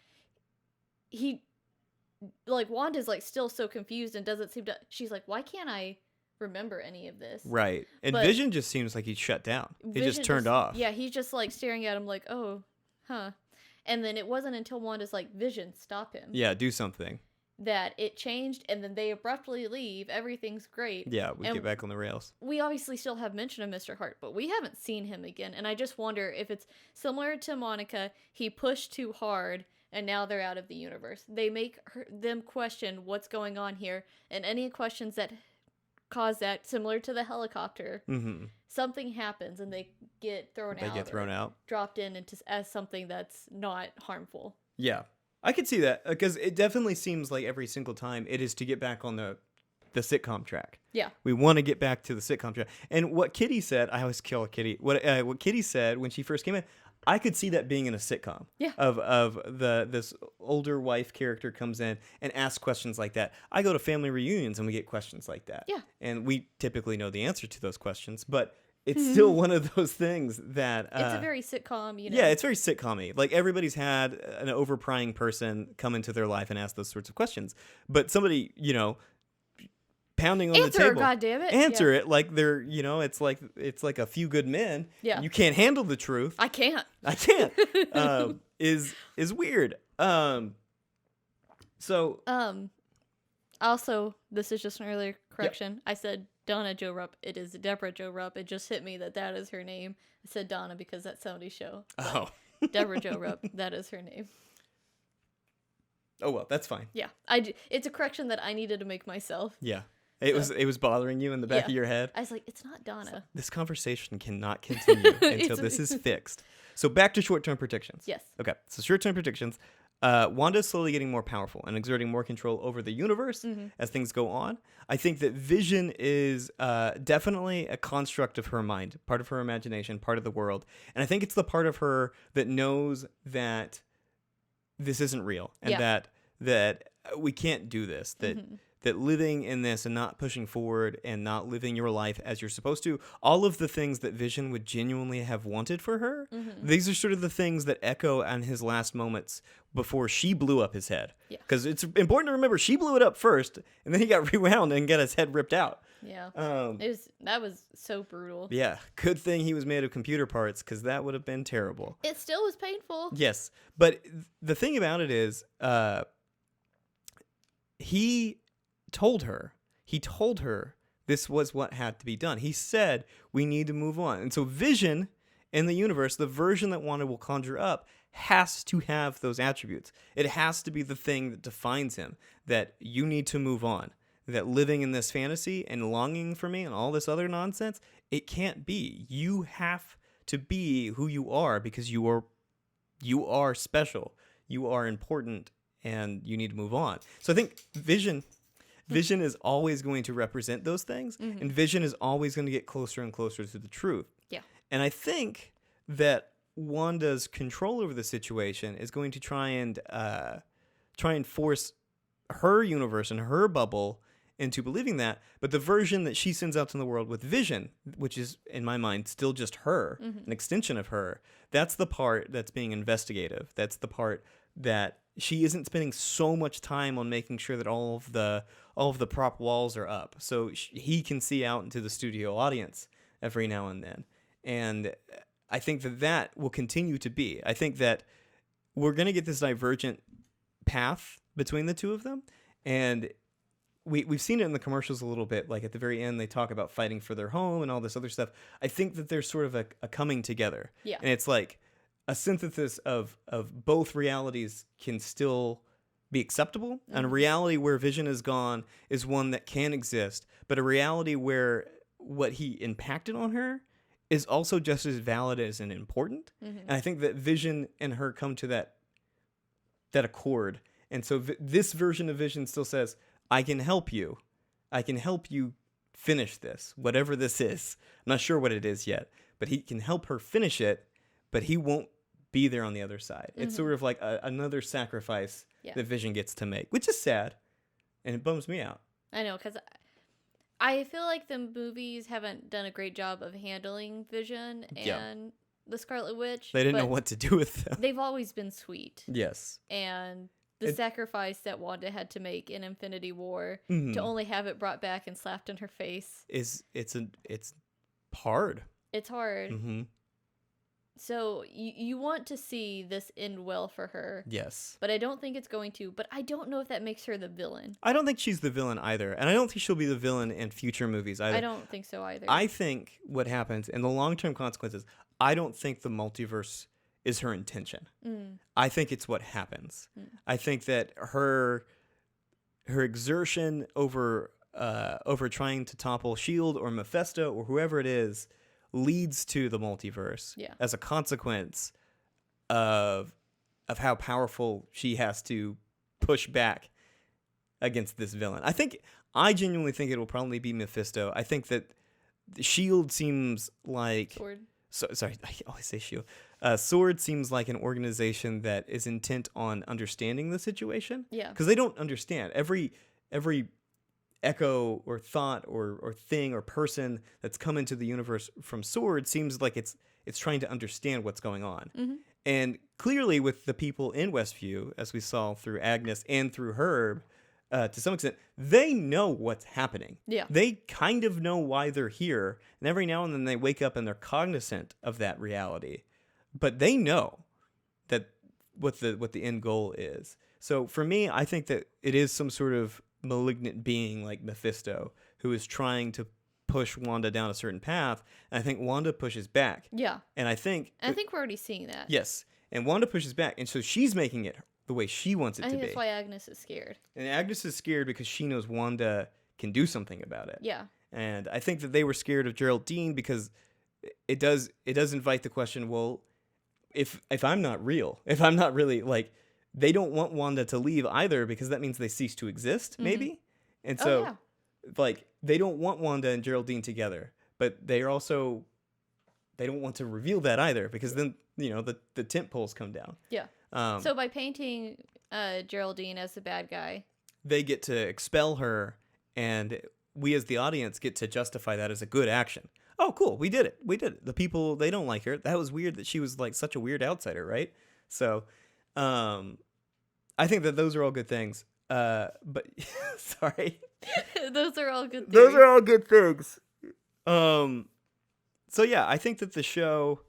Wanda's like still so confused and doesn't seem to, she's like, why can't I remember any of this? Right. And but Vision just seems like he shut down. He just turned off. Yeah, he's just like staring at him like, oh, huh. And then it wasn't until Wanda's like, Vision, stop him. Yeah, do something. That it changed, and then they abruptly leave. Everything's great. Yeah, we get back on the rails. We obviously still have mention of Mr. Hart, but we haven't seen him again. And I just wonder if it's similar to Monica. He pushed too hard, and now they're out of the universe. They make them question what's going on here, and any questions that cause that, similar to the helicopter, something happens, and they get thrown out. They get thrown out. Dropped in as something that's not harmful. Yeah. I could see that because it definitely seems like every single time it is to get back on the sitcom track. Yeah. We want to get back to the sitcom track. And what Kitty said, I always kill Kitty. What Kitty said when she first came in, I could see that being in a sitcom. Yeah. Of this older wife character comes in and asks questions like that. I go to family reunions and we get questions like that. Yeah. And we typically know the answer to those questions, but it's still one of those things that it's a very sitcom, Yeah, it's very sitcom-y. Like, everybody's had an over-prying person come into their life and ask those sorts of questions. But somebody, pounding on the table. Goddammit. Answer it like they're, it's like a Few Good Men. Yeah. You can't handle the truth. I can't. Is weird. Also, this is just an earlier correction. Yep. I said Donna Jo Rupp. It is Deborah Jo Rupp. It just hit me that is her name. I said Donna because that's 70s show. Oh. Deborah Jo Rupp. That is her name. Oh, well, that's fine. Yeah. It's a correction that I needed to make myself. Yeah. It was bothering you in the back of your head. I was like, it's not Donna. This conversation cannot continue until this is fixed. So back to short-term predictions. Yes. Okay. So short-term predictions. Wanda's slowly getting more powerful and exerting more control over the universe as things go on. I think that Vision is definitely a construct of her mind, part of her imagination, part of the world. And I think it's the part of her that knows that this isn't real and that we can't do this, that living in this and not pushing forward and not living your life as you're supposed to, all of the things that Vision would genuinely have wanted for her, these are sort of the things that echo on his last moments before she blew up his head. Because it's important to remember, she blew it up first, and then he got rewound and got his head ripped out. Yeah. That was so brutal. Yeah. Good thing he was made of computer parts, because that would have been terrible. It still was painful. Yes. But the thing about it is, he told her this was what had to be done. He said, we need to move on. And so Vision in the universe, the version that Wanda will conjure up, has to have those attributes. It has to be the thing that defines him, that you need to move on, that living in this fantasy and longing for me and all this other nonsense, it can't be. You have to be who you are, because you are special, you are important, and you need to move on. So I think Vision is always going to represent those things, and Vision is always going to get closer and closer to the truth. Yeah. And I think that Wanda's control over the situation is going to try and force her universe and her bubble into believing that, but the version that she sends out in the world with Vision, which is, in my mind, still just her, an extension of her, that's the part that's being investigative. That's the part that she isn't spending so much time on making sure that all of the prop walls are up, so he can see out into the studio audience every now and then. And I think that will continue to be. I think that we're going to get this divergent path between the two of them, and we've seen it in the commercials a little bit. Like at the very end, they talk about fighting for their home and all this other stuff. I think that there's sort of a coming together. Yeah. And it's like a synthesis of both realities can still be acceptable, and a reality where Vision is gone is one that can exist, but a reality where what he impacted on her is also just as valid as and important. And I think that Vision and her come to that accord. And so this version of Vision still says, I can help you. I can help you finish this, whatever this is. I'm not sure what it is yet, but he can help her finish it, but he won't be there on the other side. It's sort of like another sacrifice that Vision gets to make, which is sad, and it bums me out. I know, because I feel like the movies haven't done a great job of handling Vision and the Scarlet Witch. They didn't know what to do with them. They've always been sweet. Yes. And the sacrifice that Wanda had to make in Infinity War to only have it brought back and slapped in her face it's hard. It's hard. Mm-hmm. So you want to see this end well for her. Yes. But I don't think it's going to. But I don't know if that makes her the villain. I don't think she's the villain either. And I don't think she'll be the villain in future movies either. I don't think so either. I think what happens in the long-term consequences, I don't think the multiverse is her intention. I think it's what happens. I think that her exertion over trying to topple S.H.I.E.L.D. or Mephisto or whoever it is leads to the multiverse as a consequence of how powerful she has to push back against this villain. I genuinely think it will probably be Mephisto. I think that S.H.I.E.L.D. seems like sorry, I always say SHIELD. SWORD seems like an organization that is intent on understanding the situation. Yeah. Because they don't understand. Every echo or thought or thing or person that's come into the universe from SWORD seems like it's trying to understand what's going on. Mm-hmm. And clearly with the people in Westview, as we saw through Agnes and through Herb, to some extent, they know what's happening. Yeah. They kind of know why they're here. And every now and then they wake up and they're cognizant of that reality. But they know that what the end goal is. So for me, I think that it is some sort of malignant being like Mephisto who is trying to push Wanda down a certain path, and I think Wanda pushes back. Yeah. And I think we're already seeing that. Yes. And Wanda pushes back, and so she's making it the way she wants it to be. I think that's why Agnes is scared. And Agnes is scared because she knows Wanda can do something about it. Yeah. And I think that they were scared of Geraldine because it does invite the question, well, if I'm not real, if I'm not really like, they don't want Wanda to leave either because that means they cease to exist, maybe. And so like they don't want Wanda and Geraldine together, but they don't want to reveal that either because then, the tent poles come down. Yeah. So by painting Geraldine as the bad guy, they get to expel her, and we as the audience get to justify that as a good action. Oh, cool. We did it. The people, they don't like her. That was weird that she was like such a weird outsider, right? So, I think that those are all good things. But sorry. Those are all good things. Those are all good things. So yeah, I think that the show,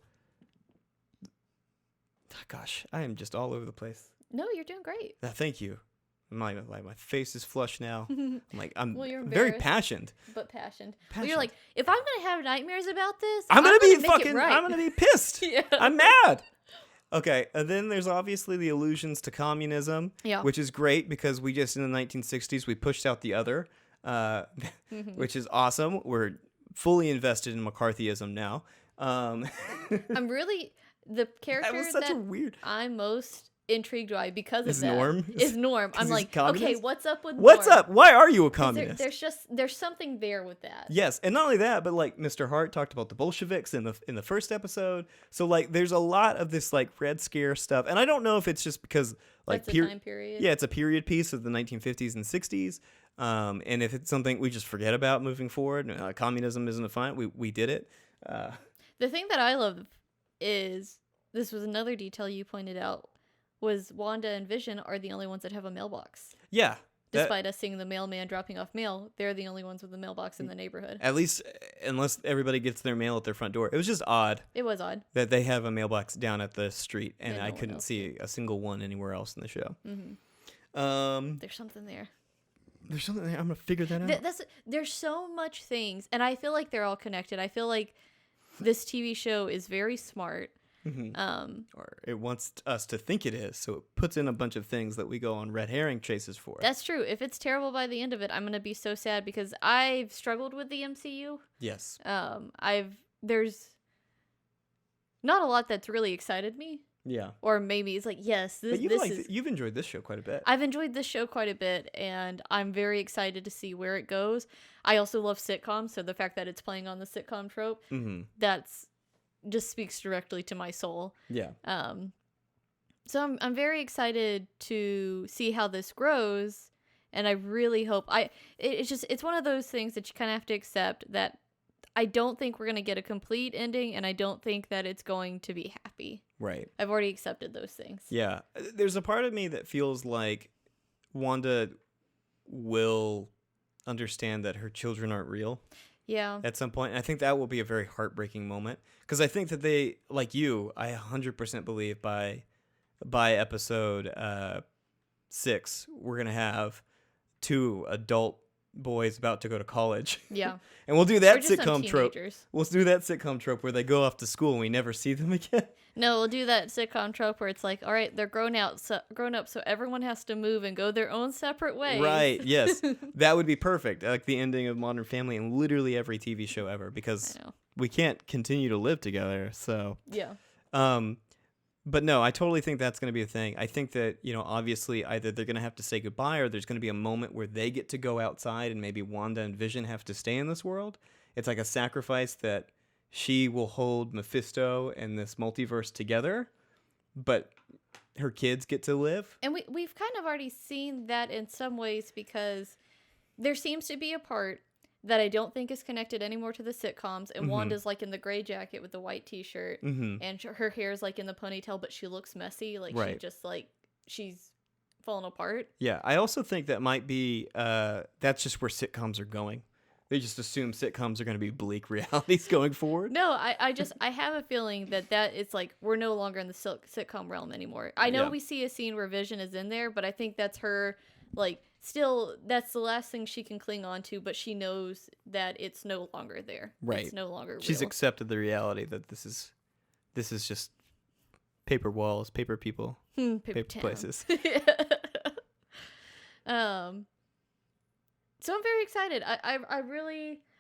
gosh, I am just all over the place. No, you're doing great. Thank you. My face is flushed now. I'm well, you're very passionate. But passionate. Well, you're like, if I'm gonna have nightmares about this, I'm gonna be fucking right. I'm gonna be pissed. Yeah. I'm mad. Okay, and then there's obviously the allusions to communism, which is great because we just in the 1960s we pushed out the other, which is awesome. We're fully invested in McCarthyism now. I'm really the character that was such a weird. I'm most intrigued by because of that Norm. Is Norm. I'm like, okay, what's up with what's Norm? up? Why are you a communist? There's something there with that. Yes, and not only that, but like Mr. Hart talked about the Bolsheviks in the first episode. So like, there's a lot of this like Red Scare stuff, and I don't know if it's just because like that's a time period. Yeah, it's a period piece of the 1950s and 60s, and if it's something we just forget about moving forward, communism isn't a fine. We did it. The thing that I love is this was another detail you pointed out. Was Wanda and Vision are the only ones that have a mailbox. Yeah. Despite us seeing the mailman dropping off mail, they're the only ones with a mailbox in the neighborhood. At least, unless everybody gets their mail at their front door. It was just odd. It was odd. That they have a mailbox down at the street, and I couldn't see a single one anywhere else in the show. Mm-hmm. There's something there. There's something there. I'm going to figure that out. There's so much things, and I feel like they're all connected. I feel like this TV show is very smart. Mm-hmm. Or it wants us to think it is, so it puts in a bunch of things that we go on red herring chases for. That's true. If it's terrible by the end of it, I'm gonna be so sad because I've struggled with the MCU. Yes. There's not a lot that's really excited me. Yeah. Or maybe it's like, yes, you've enjoyed this show quite a bit. I've enjoyed this show quite a bit, and I'm very excited to see where it goes. I also love sitcoms, so the fact that it's playing on the sitcom trope, that's just speaks directly to my soul. Yeah. So I'm very excited to see how this grows, and I really hope it's one of those things that you kind of have to accept that I don't think we're going to get a complete ending, and I don't think that it's going to be happy. Right. I've already accepted those things. Yeah. There's a part of me that feels like Wanda will understand that her children aren't real. Yeah. At some point. And I think that will be a very heartbreaking moment. Because I think that they, like you, I 100% believe by episode 6, we're going to have 2 adult boys about to go to college. Yeah. And we'll do that sitcom trope. We'll do that sitcom trope where they go off to school and we never see them again. No, we'll do that sitcom trope where it's like, all right, they're grown up, so everyone has to move and go their own separate ways. Right, yes. That would be perfect. Like the ending of Modern Family and literally every TV show ever, because we can't continue to live together. So yeah. But no, I totally think that's going to be a thing. I think that, obviously either they're going to have to say goodbye or there's going to be a moment where they get to go outside and maybe Wanda and Vision have to stay in this world. It's like a sacrifice that she will hold Mephisto and this multiverse together, but her kids get to live. And we've kind of already seen that in some ways, because there seems to be a part that I don't think is connected anymore to the sitcoms, and Wanda's like in the gray jacket with the white t-shirt, and her hair's like in the ponytail, but she looks messy, like she just like she's falling apart. Yeah, I also think that might be that's just where sitcoms are going. They just assume sitcoms are going to be bleak realities going forward. No, I have a feeling that it's like we're no longer in the sitcom realm anymore. I know we see a scene where Vision is in there, but I think that's her, like, still, that's the last thing she can cling on to, but she knows that it's no longer there. Right. It's no longer real. She's accepted the reality that this is just paper walls, paper people, paper places. So I'm very excited.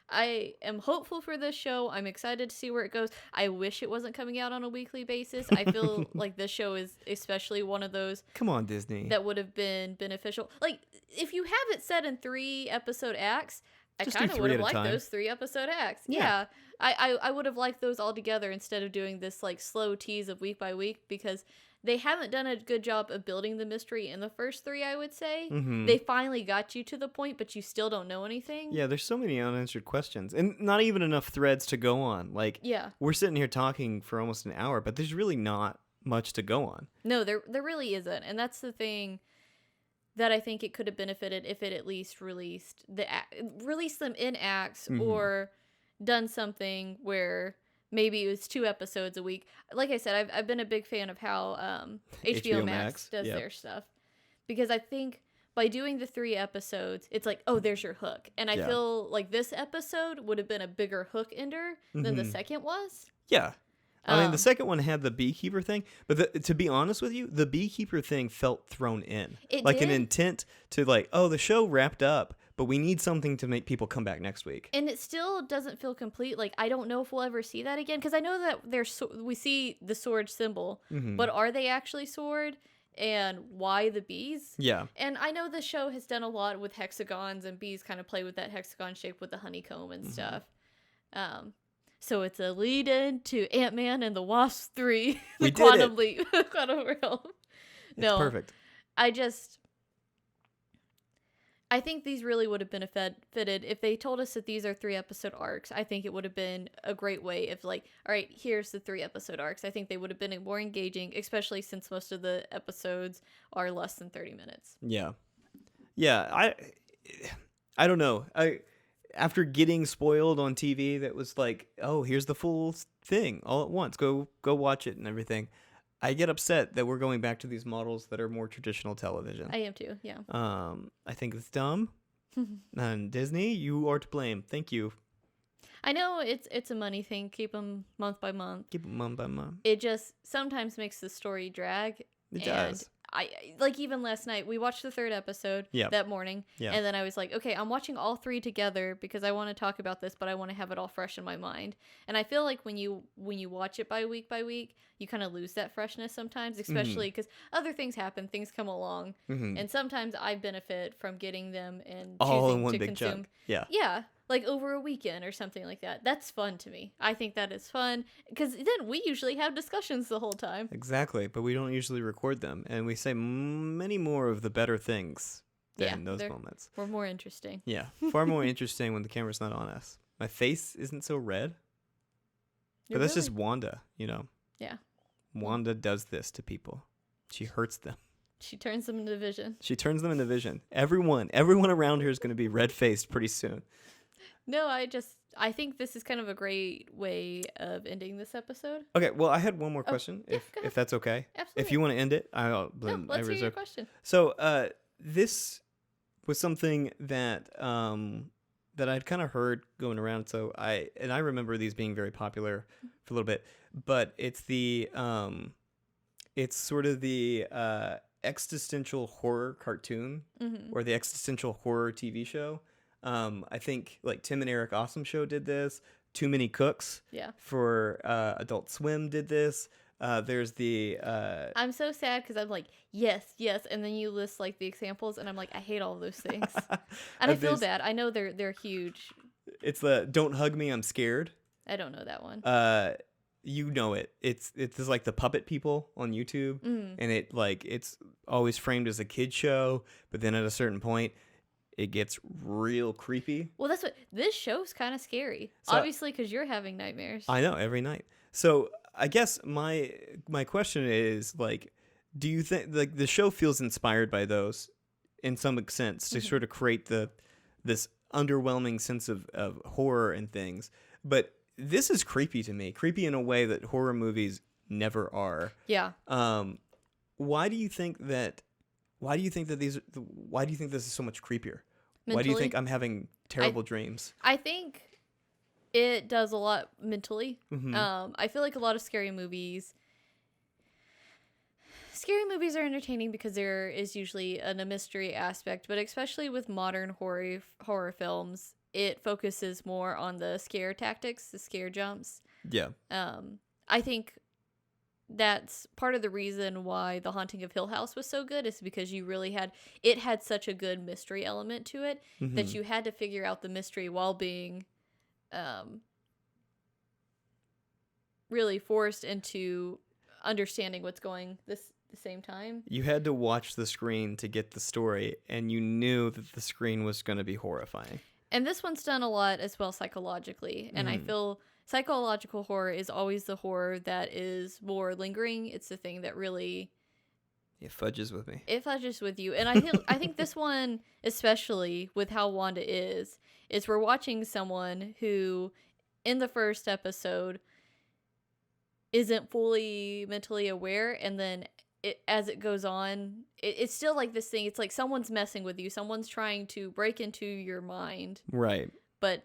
I am hopeful for this show. I'm excited to see where it goes. I wish it wasn't coming out on a weekly basis. I feel like this show is especially one of those. Come on, Disney. That would have been beneficial. Like, if you have it set in 3-episode acts, I kind of would have liked those 3-episode acts. Yeah. I would have liked those all together instead of doing this like slow tease of week by week, because they haven't done a good job of building the mystery in the first 3, I would say. They finally got you to the point, but you still don't know anything. Yeah, there's so many unanswered questions, and not even enough threads to go on. Like, we're sitting here talking for almost an hour, but there's really not much to go on. No, there really isn't, and that's the thing that I think it could have benefited if it at least released them in acts, or done something where maybe it was 2 episodes a week. Like I said, I've been a big fan of how HBO Max does their stuff, because I think by doing the 3 episodes, it's like, oh, there's your hook. And I feel like this episode would have been a bigger hook ender than the second was. Yeah. I mean, the second one had the beekeeper thing, but to be honest with you, the beekeeper thing felt thrown in. It like did. An intent to like, oh, the show wrapped up, but we need something to make people come back next week. And it still doesn't feel complete. Like, I don't know if we'll ever see that again, because I know that we see the sword symbol, but are they actually sword? And why the bees? Yeah. And I know the show has done a lot with hexagons, and bees kind of play with that hexagon shape with the honeycomb and stuff. So it's a lead-in to Ant-Man and the Wasp 3, the Quantum Leap, Quantum Realm. It's perfect. I think these really would have benefited if they told us that these are 3-episode arcs. I think it would have been a great way of like, all right, here's the 3-episode arcs. I think they would have been more engaging, especially since most of the episodes are less than 30 minutes. Yeah. Yeah, I don't know. After getting spoiled on TV, that was like, oh, here's the full thing all at once. Go watch it and everything. I get upset that we're going back to these models that are more traditional television. I am too, yeah. I think it's dumb. And Disney, you are to blame. Thank you. I know it's a money thing. Keep them month by month. Keep them month by month. It just sometimes makes the story drag. It does. I like, even last night we watched the 3rd episode that morning, and then I was like, okay, I'm watching all 3 together because I want to talk about this, but I want to have it all fresh in my mind. And I feel like when you watch it by week, you kind of lose that freshness sometimes, especially because other things happen, things come along, and sometimes I benefit from getting them and all choosing in one to big consume. chunk. Yeah. Yeah. Like over a weekend or something like that. That's fun to me. I think that is fun because then we usually have discussions the whole time. Exactly, but we don't usually record them, and we say many more of the better things than those moments. We're more interesting. Yeah, far more interesting when the camera's not on us. My face isn't so red, but that's just Wanda, you know? Yeah. Wanda does this to people. She hurts them. She turns them into Vision. Everyone around her is going to be red-faced pretty soon. No, I think this is kind of a great way of ending this episode. Okay, well, I had one more question, if that's okay. Absolutely. If you want to end it, let's hear your question. So, this was something that that I'd kind of heard going around. So I remember these being very popular for a little bit, but it's it's sort of the existential horror cartoon or the existential horror TV show. I think like Tim and Eric Awesome Show did this. Too Many Cooks for Adult Swim did this. There's the I'm so sad because I'm like, yes, and then you list like the examples and I'm like, I hate all of those things. And I feel bad. I know they're huge. It's the Don't Hug Me, I'm Scared. I don't know that one. You know it. It's like the puppet people on YouTube, and it's always framed as a kid show, but then at a certain point, it gets real creepy. Well, that's what this show's kind of scary. So, obviously, because you're having nightmares. I know, every night. So I guess my question is, like, do you think like the show feels inspired by those in some sense to sort of create this underwhelming sense of horror and things? But this is creepy to me, creepy in a way that horror movies never are. Yeah. Why do you think that? Why do you think this is so much creepier? Mentally? Why do you think I'm having terrible dreams? I think it does a lot mentally. Mm-hmm. I feel like a lot of scary movies are entertaining because there is usually a mystery aspect, but especially with modern horror films, it focuses more on the scare tactics, the scare jumps. Yeah. I think that's part of the reason why The Haunting of Hill House was so good, is because you really had such a good mystery element to it that you had to figure out the mystery while being really forced into understanding what's going the same time. You had to watch the screen to get the story, and you knew that the screen was going to be horrifying. And this one's done a lot as well psychologically, and I feel psychological horror is always the horror that is more lingering. It's the thing that really... It fudges with me. It fudges with you. And I think this one, especially with how Wanda is we're watching someone who, in the first episode, isn't fully mentally aware, and then as it goes on, it's still like this thing. It's like someone's messing with you. Someone's trying to break into your mind. Right. But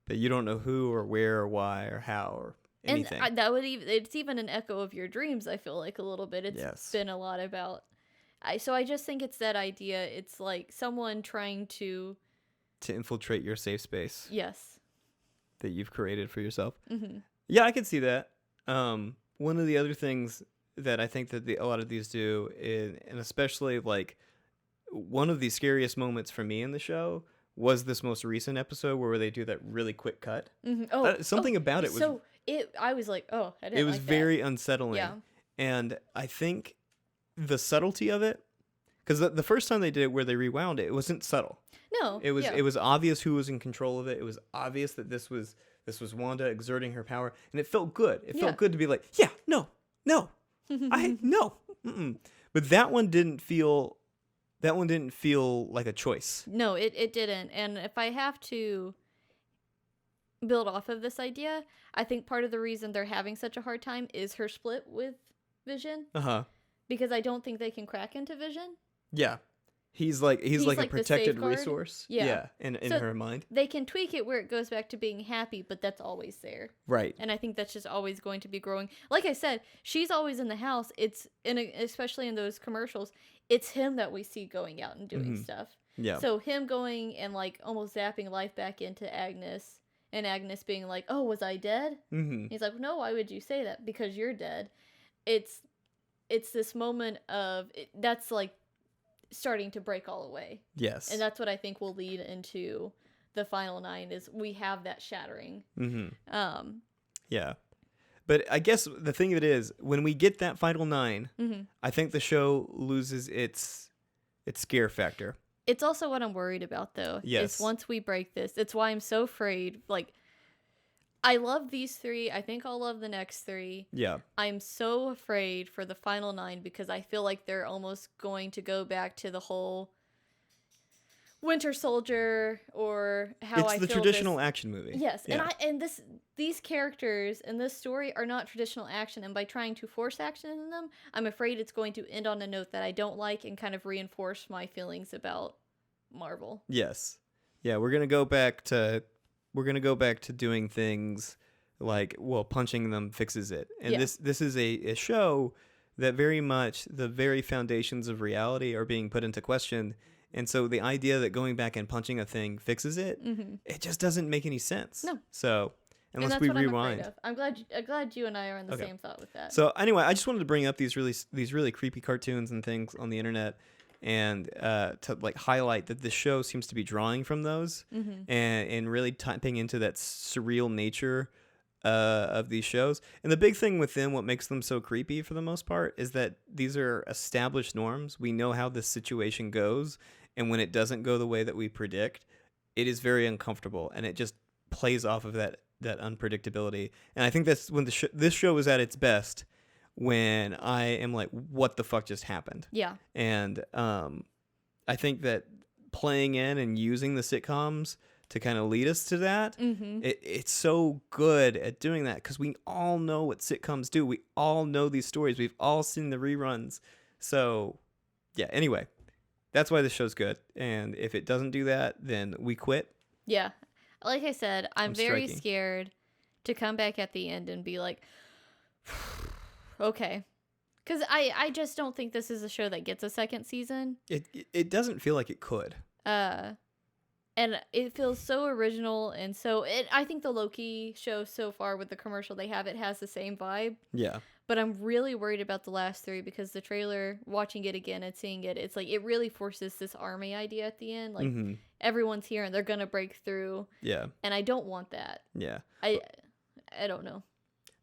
you don't know who or where or why or how or anything. And it's even an echo of your dreams, I feel like, a little bit. It's been a lot about... So I just think it's that idea. It's like someone trying to infiltrate your safe space. Yes. That you've created for yourself. Mm-hmm. Yeah, I can see that. One of the other things that I think that a lot of these do, and especially like one of the scariest moments for me in the show was this most recent episode where they do that really quick cut. Mm-hmm. Something about it was... So I was like, oh, I didn't like that. It was very unsettling. Yeah. And I think the subtlety of it, because the first time they did it where they rewound it, it wasn't subtle. No. It was obvious who was in control of it. It was obvious that this was Wanda exerting her power, and it felt good. It felt good to be like, yeah, no. No. Mm-mm. But that one didn't feel like a choice. No, it didn't. And if I have to build off of this idea, I think part of the reason they're having such a hard time is her split with Vision. Because I don't think they can crack into Vision. Yeah. He's like a protected resource. Yeah. In her mind. They can tweak it where it goes back to being happy, but that's always there. Right. And I think that's just always going to be growing. Like I said, she's always in the house. Especially in those commercials, it's him that we see going out and doing stuff. Yeah. So him going and like almost zapping life back into Agnes, and Agnes being like, "Oh, was I dead?" Mm-hmm. He's like, "No, why would you say that? Because you're dead." It's this moment of that's like starting to break all away. Yes. And that's what I think will lead into the final 9 is we have that shattering. Mm-hmm. Yeah. But I guess the thing of it is, when we get that final 9, I think the show loses its scare factor. It's also what I'm worried about, though. Yes. Is once we break this, it's why I'm so afraid. Like, I love these 3. I think I'll love the next 3. Yeah. I'm so afraid for the final 9 because I feel like they're almost going to go back to the whole Winter Soldier or how it's the traditional action movie. Yes. Yeah. And these characters in this story are not traditional action, and by trying to force action in them, I'm afraid it's going to end on a note that I don't like and kind of reinforce my feelings about Marvel. Yes. Yeah, we're going to go back to doing things like, well, punching them fixes it. And this is a show that very much the very foundations of reality are being put into question. And so the idea that going back and punching a thing fixes it, it just doesn't make any sense. No. So unless we rewind. I'm glad you and I are on the same thought with that. So anyway, I just wanted to bring up these really creepy cartoons and things on the internet. and to like highlight that the show seems to be drawing from those and really tapping into that surreal nature of these shows. And the big thing with them, what makes them so creepy for the most part, is that these are established norms. We know how this situation goes, and when it doesn't go the way that we predict, it is very uncomfortable, and it just plays off of that unpredictability. And I think that's when this show is at its best, when I am like, what the fuck just happened? Yeah. And I think that playing in and using the sitcoms to kind of lead us to that, it's so good at doing that, because we all know what sitcoms do. We all know these stories. We've all seen the reruns. So, yeah, anyway, that's why the show's good. And if it doesn't do that, then we quit. Yeah. Like I said, I'm very scared to come back at the end and be like, okay. Because I just don't think this is a show that gets a second season. It doesn't feel like it could. And it feels so original, and so I think the Loki show so far with the commercial they have, it has the same vibe. Yeah. But I'm really worried about the last 3 because the trailer, watching it again and seeing it, it's like it really forces this army idea at the end. Like everyone's here and they're gonna break through. Yeah. And I don't want that. Yeah. I don't know.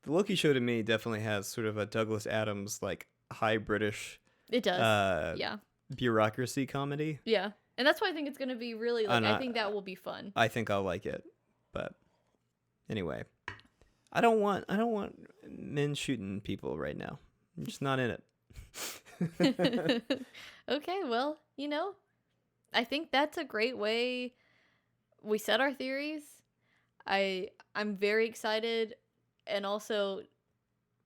The Loki show to me definitely has sort of a Douglas Adams like high British. It does. Yeah. Bureaucracy comedy. Yeah. And that's why I think it's going to be really, like, I think that will be fun. I think I'll like it. But anyway, I don't want men shooting people right now. I'm just not in it. Okay, well, I think that's a great way. We set our theories. I'm very excited and also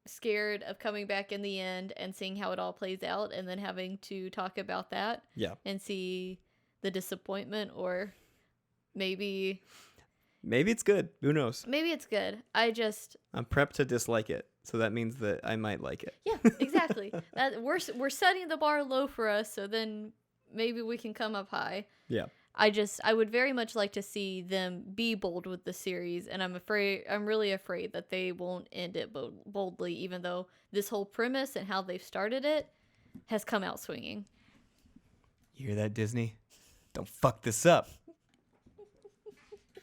scared of coming back in the end and seeing how it all plays out and then having to talk about that. Yeah. And see the disappointment, or maybe it's good. Who knows? Maybe it's good. I'm prepped to dislike it, so that means that I might like it. Yeah, exactly. That we're setting the bar low for us, so then maybe we can come up high. Yeah. I would very much like to see them be bold with the series, and I'm really afraid that they won't end it boldly, even though this whole premise and how they've started it has come out swinging. You hear that, Disney? Don't fuck this up.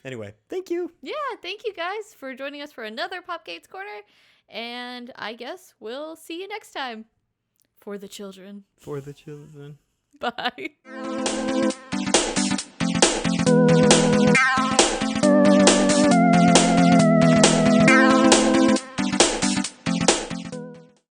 Anyway, thank you. Yeah, thank you guys for joining us for another Popkate's Corner. And I guess we'll see you next time. For the children. For the children. Bye.